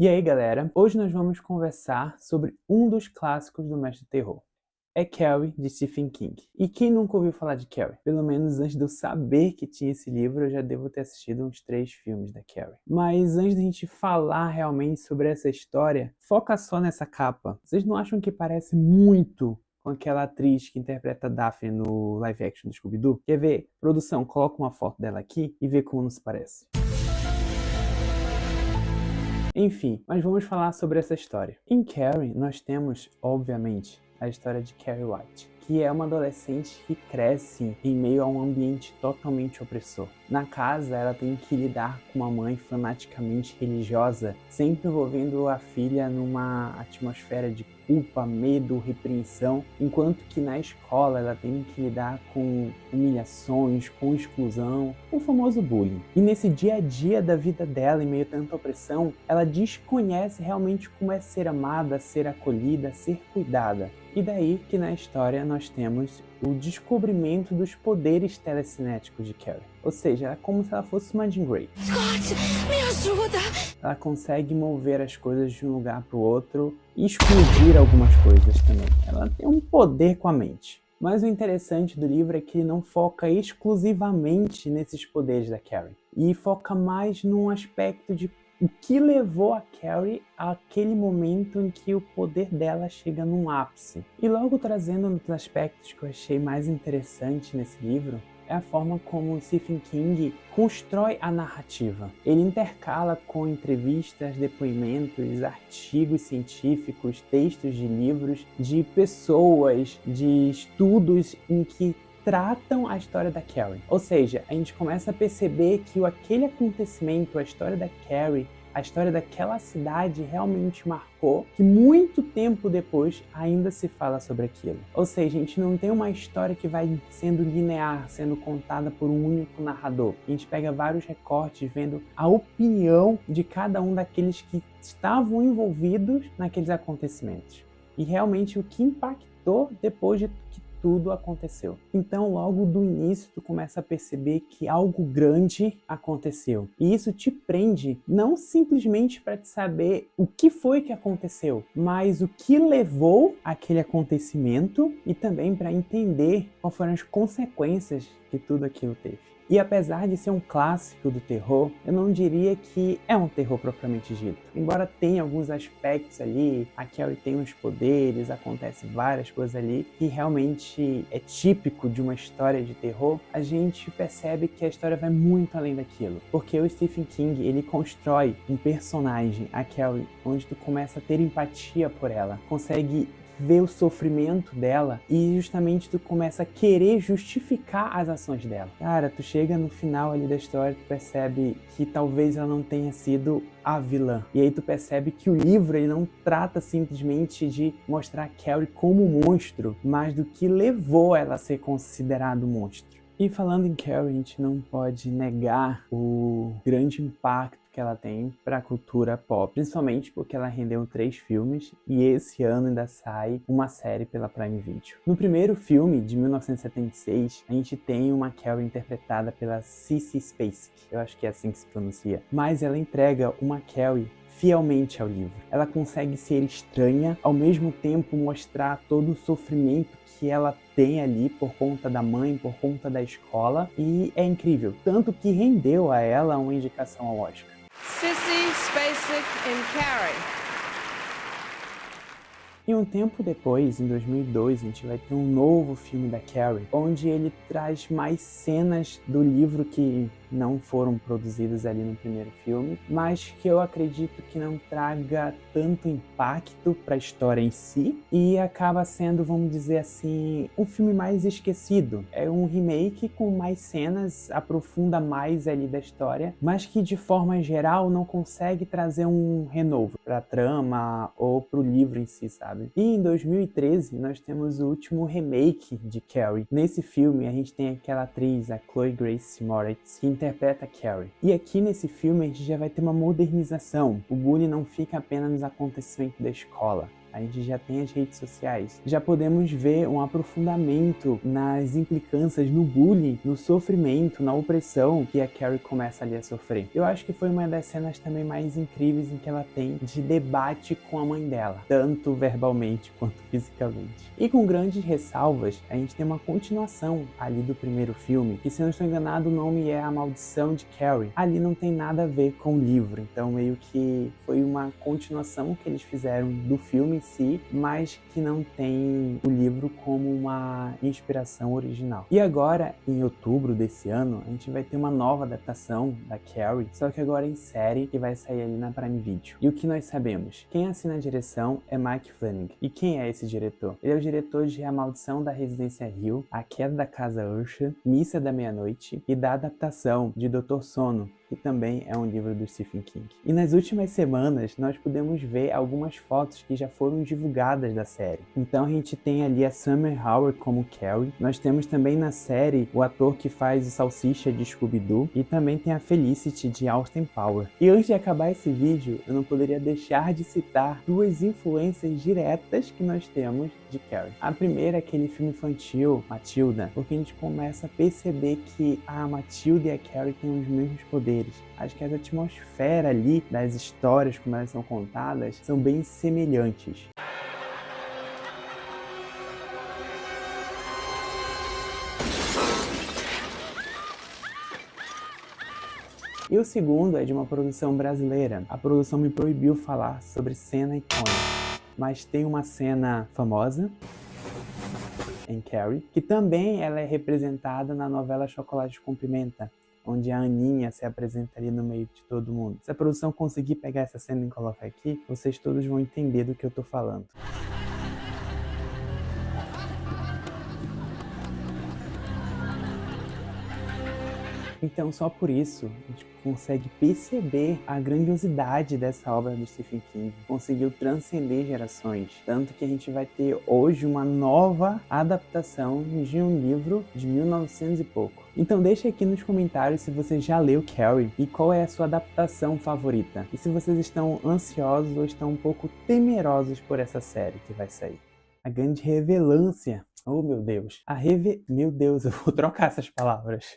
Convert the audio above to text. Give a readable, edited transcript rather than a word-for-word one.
E aí galera, hoje nós vamos conversar sobre um dos clássicos do mestre terror. É Carrie, de Stephen King. E quem nunca ouviu falar de Carrie? Pelo menos antes de eu saber que tinha esse livro, eu já devo ter assistido uns 3 filmes da Carrie. Mas antes da gente falar realmente sobre essa história, foca só nessa capa. Vocês não acham que parece muito com aquela atriz que interpreta a Daphne no live action do Scooby-Doo? Quer ver? Produção, coloca uma foto dela aqui e vê como não se parece. Enfim, mas vamos falar sobre essa história. Em Carrie, nós temos, obviamente, a história de Carrie White, que é uma adolescente que cresce em meio a um ambiente totalmente opressor. Na casa, ela tem que lidar com uma mãe fanaticamente religiosa, sempre envolvendo a filha numa atmosfera de culpa, medo, repreensão, enquanto que na escola ela tem que lidar com humilhações, com exclusão, o famoso bullying. E nesse dia a dia da vida dela, em meio a tanta opressão, ela desconhece realmente como é ser amada, ser acolhida, ser cuidada. E daí que na história nós temos o descobrimento dos poderes telecinéticos de Carrie. Ou seja, é como se ela fosse uma Jean Grey. Scott, me ajuda! Ela consegue mover as coisas de um lugar para o outro e explodir algumas coisas também. Ela tem um poder com a mente. Mas o interessante do livro é que ele não foca exclusivamente nesses poderes da Carrie. E foca mais num aspecto de o que levou a Carrie àquele momento em que o poder dela chega num ápice. E logo trazendo um dos aspectos que eu achei mais interessante nesse livro, é a forma como Stephen King constrói a narrativa. Ele intercala com entrevistas, depoimentos, artigos científicos, textos de livros, de pessoas, de estudos em que tratam a história da Carrie. Ou seja, a gente começa a perceber que aquele acontecimento, a história da Carrie, a história daquela cidade realmente marcou, que muito tempo depois ainda se fala sobre aquilo. Ou seja, a gente não tem uma história que vai sendo linear, sendo contada por um único narrador. A gente pega vários recortes vendo a opinião de cada um daqueles que estavam envolvidos naqueles acontecimentos. E realmente o que impactou depois de que tudo aconteceu. Então, logo do início, tu começa a perceber que algo grande aconteceu. E isso te prende, não simplesmente para te saber o que foi que aconteceu, mas o que levou aquele acontecimento e também para entender quais foram as consequências que tudo aquilo teve. E apesar de ser um clássico do terror, eu não diria que é um terror propriamente dito. Embora tenha alguns aspectos ali, a Carrie tem uns poderes, acontece várias coisas ali, que realmente é típico de uma história de terror, a gente percebe que a história vai muito além daquilo. Porque o Stephen King, ele constrói um personagem, a Carrie, onde tu começa a ter empatia por ela, consegue ver o sofrimento dela e justamente tu começa a querer justificar as ações dela. Cara, tu chega no final ali da história, tu percebe que talvez ela não tenha sido a vilã. E aí tu percebe que o livro ele não trata simplesmente de mostrar a Carrie como um monstro, mas do que levou ela a ser considerado um monstro. E falando em Carrie, a gente não pode negar o grande impacto que ela tem para a cultura pop, principalmente porque ela rendeu 3 filmes e esse ano ainda sai uma série pela Prime Video. No primeiro filme, de 1976, a gente tem uma Carrie interpretada pela Sissy Spacek, eu acho que é assim que se pronuncia, mas ela entrega uma Carrie fielmente ao livro. Ela consegue ser estranha, ao mesmo tempo mostrar todo o sofrimento que ela tem ali por conta da mãe, por conta da escola, e é incrível, tanto que rendeu a ela uma indicação ao Oscar. Sissy Spacek in Carrie. E um tempo depois, em 2002, a gente vai ter um novo filme da Carrie, onde ele traz mais cenas do livro que não foram produzidas ali no primeiro filme, mas que eu acredito que não traga tanto impacto para a história em si e acaba sendo, vamos dizer assim, um filme mais esquecido. É um remake com mais cenas, aprofunda mais ali da história, mas que de forma geral não consegue trazer um renovo para a trama ou para o livro em si, sabe? E em 2013 nós temos o último remake de Carrie. Nesse filme a gente tem aquela atriz, a Chloe Grace Moretz, que interpreta Carrie. E aqui nesse filme a gente já vai ter uma modernização. O bullying não fica apenas nos acontecimentos da escola. a gente já tem as redes sociais. Já podemos ver um aprofundamento nas implicâncias no bullying, no sofrimento, na opressão que a Carrie começa ali a sofrer. Eu acho que foi uma das cenas também mais incríveis em que ela tem de debate com a mãe dela, tanto verbalmente quanto fisicamente. E com grandes ressalvas, a gente tem uma continuação ali do primeiro filme, que se eu não estou enganado o nome é A Maldição de Carrie. Ali não tem nada a ver com o livro, então meio que foi uma continuação que eles fizeram do filme em si, mas que não tem o livro como uma inspiração original. E agora, em outubro desse ano, a gente vai ter uma nova adaptação da Carrie, só que agora em série, que vai sair ali na Prime Video. E o que nós sabemos? Quem assina a direção é Mike Flanagan. E quem é esse diretor? Ele é o diretor de A Maldição da Residência Hill, A Queda da Casa Usher, Missa da Meia-Noite e da adaptação de Dr. Sono, que também é um livro do Stephen King. E nas últimas semanas, nós pudemos ver algumas fotos que já foram divulgadas da série. Então a gente tem ali a Summer Howard como Carrie, nós temos também na série o ator que faz o Salsicha de Scooby-Doo, e também tem a Felicity de Austin Power. E antes de acabar esse vídeo, eu não poderia deixar de citar duas influências diretas que nós temos de Carrie. A primeira é aquele filme infantil, Matilda, porque a gente começa a perceber que a Matilda e a Carrie têm os mesmos poderes. Acho que a atmosfera ali das histórias, como elas são contadas, são bem semelhantes. E o segundo é de uma produção brasileira. A produção me proibiu falar sobre cena icônica, mas tem uma cena famosa em Carrie, que também ela é representada na novela Chocolate com Pimenta, onde a Aninha se apresenta ali no meio de todo mundo. Se a produção conseguir pegar essa cena e colocar aqui, vocês todos vão entender do que eu tô falando. Então, só por isso, a gente consegue perceber a grandiosidade dessa obra do Stephen King. Conseguiu transcender gerações. Tanto que a gente vai ter hoje uma nova adaptação de um livro de 1900 e pouco. Então deixa aqui nos comentários se você já leu Carrie e qual é a sua adaptação favorita. E se vocês estão ansiosos ou estão um pouco temerosos por essa série que vai sair. A grande revelância. Oh, meu Deus. Meu Deus, eu vou trocar essas palavras.